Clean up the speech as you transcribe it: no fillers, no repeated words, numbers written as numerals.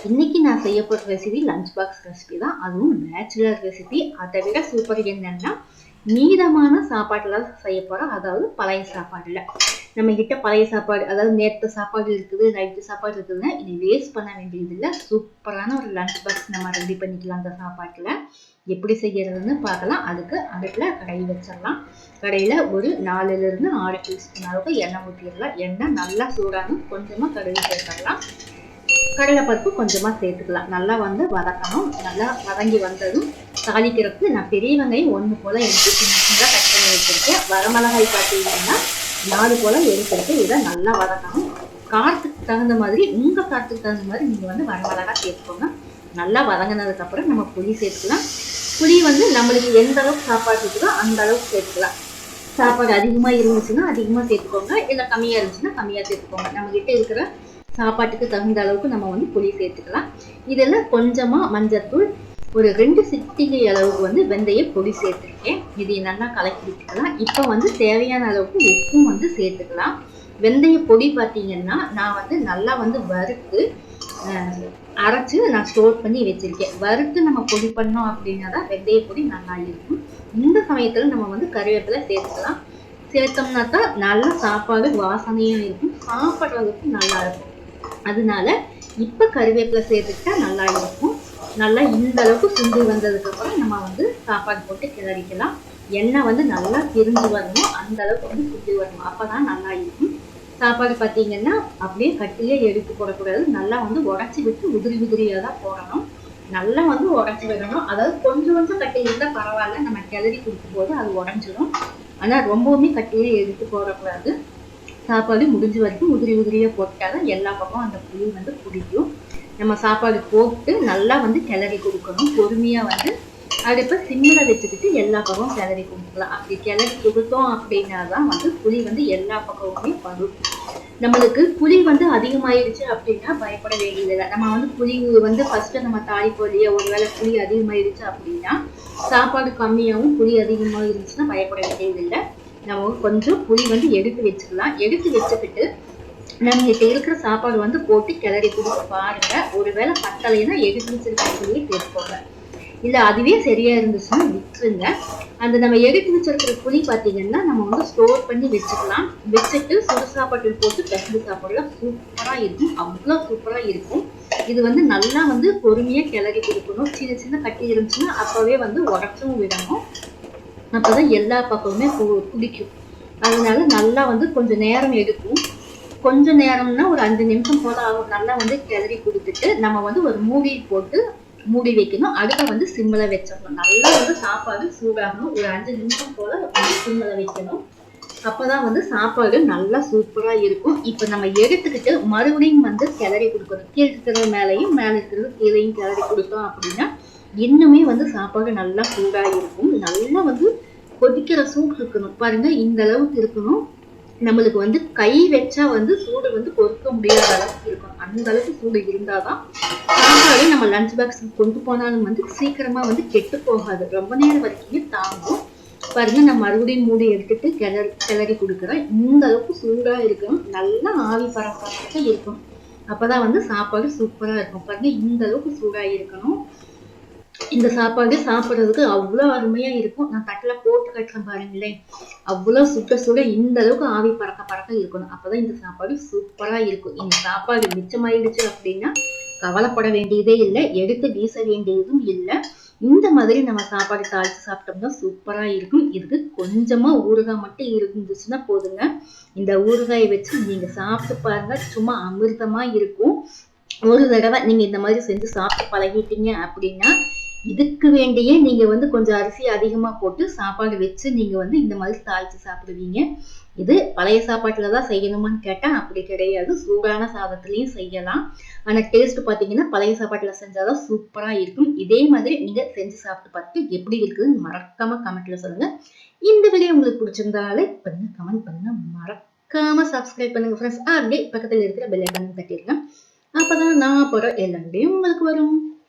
இன்னைக்கு நான் செய்ய போகிற ரெசிபி லஞ்ச் பாக்ஸ் ரெசிபி தான். அதுவும் நேச்சுரல் ரெசிபி. அதை விட சூப்பர் என்னன்னா, மீதமான சாப்பாட்டில் செய்ய போகிறோம். அதாவது பழைய சாப்பாடில் நம்ம கிட்ட பழைய சாப்பாடு, அதாவது நேற்று சாப்பாடு இருக்குது, நைட்டு சாப்பாடு இருக்குதுன்னா இனி வேஸ்ட் பண்ண வேண்டியதில்லை. சூப்பரான ஒரு லஞ்ச் பாக்ஸ் நம்ம ரெடி பண்ணிக்கலாம். அந்த சாப்பாட்டில் எப்படி செய்யறதுன்னு பார்க்கலாம். அதுக்கு அடுப்பில் கடாய் வச்சிடலாம். கடையில் ஒரு 4லிருந்து 6 டீஸ்பூன் அளவுக்கு எண்ணெய் ஊற்றிடலாம். எண்ணெய் நல்லா சூடாகும். கொஞ்சமாக கடுகு சேர்த்துடலாம். கடலைப்பருப்பு கொஞ்சமாக சேர்த்துக்கலாம். நல்லா வதக்கணும். நல்லா வதங்கி வந்ததும் தாளிக்கிறதுக்கு நான் பெரிய வெங்காயம் 1 போல் எடுத்து சின்ன சின்னதாக கட் பண்ணி வச்சுருக்கேன். வரமிளகாய் பார்த்தீங்கன்னா 4 போல் எடுத்துருக்கு. இதை நல்லா வதக்கணும். காரத்துக்கு தகுந்த மாதிரி, உங்கள் காரத்துக்கு தகுந்த மாதிரி நீங்கள் வரமிளகாய் சேர்த்துக்கோங்க. நல்லா வதங்கினதுக்கப்புறம் நம்ம புளி சேர்த்துக்கலாம். புளி நம்மளுக்கு எந்த அளவுக்கு சாப்பாடு இருக்குதோ அந்த அளவுக்கு சேர்த்துக்கலாம். சாப்பாடு அதிகமாக இருந்துச்சுன்னா அதிகமாக சேர்த்துக்கோங்க, இல்லை கம்மியாக இருந்துச்சுன்னா கம்மியாக சேர்த்துக்கோங்க. நம்மகிட்ட இருக்கிற சாப்பாட்டுக்கு தகுந்த அளவுக்கு நம்ம புளி சேர்த்துக்கலாம். இதெல்லாம் கொஞ்சமாக மஞ்சத்தூள், ஒரு 2 சிட்டிகை அளவுக்கு வெந்தய பொடி சேர்த்துருக்கேன். இதை நல்லா கலக்கி விட்டுக்கலாம். இப்போ தேவையான அளவுக்கு உப்பும் சேர்த்துக்கலாம். வெந்தய பொடி பார்த்தீங்கன்னா நான் நல்லா வறுத்து அரைச்சு நான் ஸ்டோர் பண்ணி வச்சிருக்கேன். வறுத்து நம்ம பொடி பண்ணோம் அப்படின்னா தான் வெந்தய பொடி நல்லா இருக்கும். இந்த சமயத்தில் நம்ம கருவேப்பிலை சேர்த்துக்கலாம். சேர்த்தோம்னா தான் நல்லா சாப்பாடு வாசனையும் இருக்கும், சாப்பிட்றதுக்கு நல்லா இருக்கும். அதனால இப்போ கருவேப்பிலை சேர்த்துக்கிட்டா நல்லா இருக்கும். நல்லா இந்த அளவுக்கு சுண்டி வந்ததுக்கப்புறம் நம்ம சாப்பாடு போட்டு கிளறிக்கலாம். எண்ணெய் நல்லா பிரிஞ்சு வரணும், அந்த அளவுக்கு சுண்டி வரணும். அப்போ தான் நல்லா இருக்கும். சாப்பாடு பார்த்தீங்கன்னா அப்படியே கட்டியே எடுத்து போடக்கூடாது. நல்லா உடச்சி விட்டு உதிரி உதிரியாக தான் போடணும். நல்லா உடச்சி விடணும். அதாவது கொஞ்சம் கொஞ்சம் கட்டி இருந்தால் பரவாயில்ல, நம்ம கிளறி கொடுக்கும் போது அது உடஞ்சிடும். ஆனால் ரொம்பவுமே கட்டியே எடுத்து போடக்கூடாது. சாப்பாடு முடிஞ்ச வரைக்கும் உதிரி உதிரியாக போட்டாதான் எல்லா பக்கம் அந்த புளி பிடிக்கும். நம்ம சாப்பாடு போட்டு நல்லா கிளறி கொடுக்கணும். பொறுமையாக அடுப்பை சிம்மில் வச்சுக்கிட்டு எல்லா பக்கமும் கிளறி கொடுக்கலாம். அப்படி கிளறி கொடுத்தோம் அப்படின்னா தான் புளி எல்லா பக்கமுமே படும். நம்மளுக்கு புளி அதிகமாயிடுச்சு அப்படின்னா பயப்பட வேண்டியதில்லை. நம்ம புளி ஃபர்ஸ்ட் நம்ம தாளிப்பொழிய ஒருவேளை புளி அதிகமாயிடுச்சு அப்படின்னா, சாப்பாடு கம்மியாகவும் புளி அதிகமாக இருந்துச்சுன்னா பயப்பட வேண்டியதில்லை. நம்ம கொஞ்சம் புளி எடுத்து வச்சுக்கலாம். எடுத்து வச்சுக்கிட்டு நம்ம கிட்ட இருக்கிற சாப்பாடு போட்டு கிளறி கொடுத்து பாருங்க. ஒருவேளை பத்தலைன்னா எடுத்து வச்சிருக்க புளியை சேர்த்துக்கோங்க. இல்லை அதுவே சரியா இருந்துச்சுன்னா விட்டுருங்க. அந்த நம்ம எடுத்து வச்சிருக்கிற புளி பார்த்தீங்கன்னா நம்ம ஸ்டோர் பண்ணி வச்சுக்கலாம். வச்சுட்டு சுடு சாப்பாட்டில் போட்டு பெசஞ்சு சாப்பாடுலாம் சூப்பராக இருக்கும். அவ்வளோ சூப்பராக இருக்கும். இது நல்லா பொறுமையாக கிளறி கொடுக்கணும். சின்ன சின்ன கட்டி இருந்துச்சுன்னா அப்போவே உடச்சும் விடணும். அப்போதான் எல்லா பக்கமுமே பிடிக்கும். அதனால நல்லா கொஞ்சம் நேரம் எடுக்கும். கொஞ்சம் நேரம்னா ஒரு 5 நிமிஷம் போல ஆகும். நல்லா கிளறி கொடுத்துட்டு நம்ம ஒரு மூடி போட்டு மூடி வைக்கணும். அடுப்பை சிம்மில் வச்சிடணும். நல்லா சாப்பாடு சூடாகணும். ஒரு 5 நிமிஷம் போல சிம்மில் வைக்கணும். அப்போதான் சாப்பாடு நல்லா சூப்பராக இருக்கும். இப்போ நம்ம எடுத்துக்கிட்டு மறுபடியும் கிளறி கொடுக்கணும். கீழே இருக்கிறது மேலேயும், மேலே இருக்கிறது கீழையும் கிளறி கொடுத்தோம் அப்படின்னா இன்னுமே சாப்பாடு நல்லா சூடாக இருக்கும். நல்லா கொதிக்கிற சூடு இருக்கணும். பாருங்க, இந்த அளவுக்கு இருக்கணும். நம்மளுக்கு கை வச்சா சூடு பொறுக்க முடியாத அளவுக்கு இருக்கணும். அந்த அளவுக்கு சூடு இருந்தாதான் சாப்பாடு நம்ம லஞ்ச் பாக்ஸ் கொண்டு போனாலும் சீக்கிரமா கெட்டு போகாது. ரொம்ப நேரம் வரைக்குமே தாங்கும். பாருங்க, நான் மறுபடியும் மூடி எடுத்துட்டு கிளறி கொடுக்குறேன். இந்த அளவுக்கு சூடா இருக்கணும். நல்லா ஆவி பறக்க இருக்கும். அப்பதான் சாப்பாடு சூப்பரா இருக்கும். பாருங்க, இந்த அளவுக்கு சூடா இருக்கணும். இந்த சாப்பாடு சாப்பிட்றதுக்கு அவ்வளோ அருமையா இருக்கும். நான் தட்டில் போட்டு கட்டுறேன் பாருங்களேன். அவ்வளோ சுட சுட இந்த அளவுக்கு ஆவி பறக்க இருக்கணும். அப்பதான் இந்த சாப்பாடு சூப்பரா இருக்கும். இந்த சாப்பாடு மிச்சமாயிடுச்சு அப்படின்னா கவலைப்பட வேண்டியதே இல்லை, எடுத்து வீச வேண்டியதும் இல்லை. இந்த மாதிரி நம்ம சாப்பாடு தாளிச்சு சாப்பிட்டோம்னா சூப்பரா இருக்கும். இதுக்கு கொஞ்சமா ஊறுகாய் மட்டும் இருந்துச்சுன்னா போதுங்க. இந்த ஊறுகாயை வச்சு நீங்க சாப்பிட்டு பாருங்க, சும்மா அமிர்தமா இருக்கும். ஒரு தடவை நீங்க இந்த மாதிரி செஞ்சு சாப்பிட்டு பழகிட்டீங்க அப்படின்னா இதுக்கு வேண்டியே நீங்க கொஞ்சம் அரிசி அதிகமா போட்டு சாப்பாடு வச்சு நீங்க இந்த மாதிரி தாளிச்சு சாப்பிடுவீங்க. இது பழைய சாப்பாட்டுல தான் செய்யணுமான்னு கேட்டா அப்படி கிடையாது. சூடான சாதத்திலையும் செய்யலாம். ஆனா டேஸ்ட் பாத்தீங்கன்னா பழைய சாப்பாட்டுல செஞ்சாதான் சூப்பரா இருக்கும். இதே மாதிரி நீங்க செஞ்சு சாப்பிட்டு பார்த்து எப்படி இருக்குதுன்னு மறக்காம கமெண்ட்ல சொல்லுங்க. இந்த வீடியோ உங்களுக்கு பிடிச்சிருந்தா லைக் பண்ணுங்க, கமெண்ட் பண்ணுங்க, மறக்காம சப்ஸ்கிரைப் பண்ணுங்க ஃப்ரெண்ட்ஸ். அப்படியே பக்கத்துல இருக்கிற பெல் ஐகான் தட்டிடுங்க. அப்பதான் நான் போற எல்லா வீடியோவும் உங்களுக்கு வரும்.